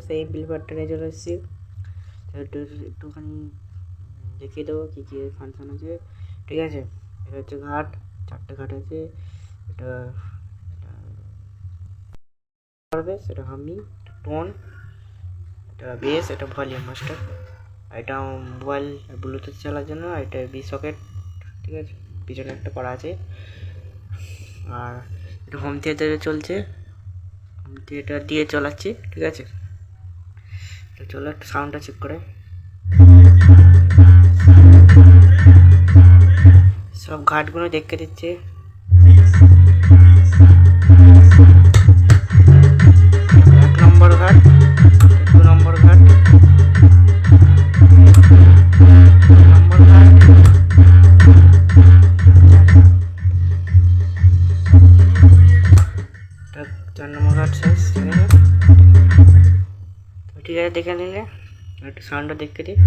সেই এমপ্লিফায়ারটা নিয়ে চলে এসেছি। একটুখানি দেখিয়ে দেবো কী কী ফাংশন আছে। ঠিক আছে, এটা হচ্ছে ঘাট, 4টে ঘাট আছে। এটা এটা হামি, এটা টোন, এটা বেস, এটা ভলিউম মাস্টার, এটা মোবাইল ব্লুটুথ চালার জন্য, এটা বি সকেট। ঠিক আছে, পিছনে একটা করা আছে। আর এটা হোম থিয়েটারে চলছে, হোম থিয়েটার দিয়ে চালাচ্ছি। ঠিক আছে, তো চলো একটা সাউন্ডটা চেক করে। সব ঘাটগুলো দেখে দিচ্ছে। এক নম্বর ঘাট, 2 নম্বর ঘাট, নম্বর ঘাট, 4 নম্বর ঘাট শেষ। ঠিক আছে, দেখে নিলে একটু সাউন্ডটা দেখে দিই।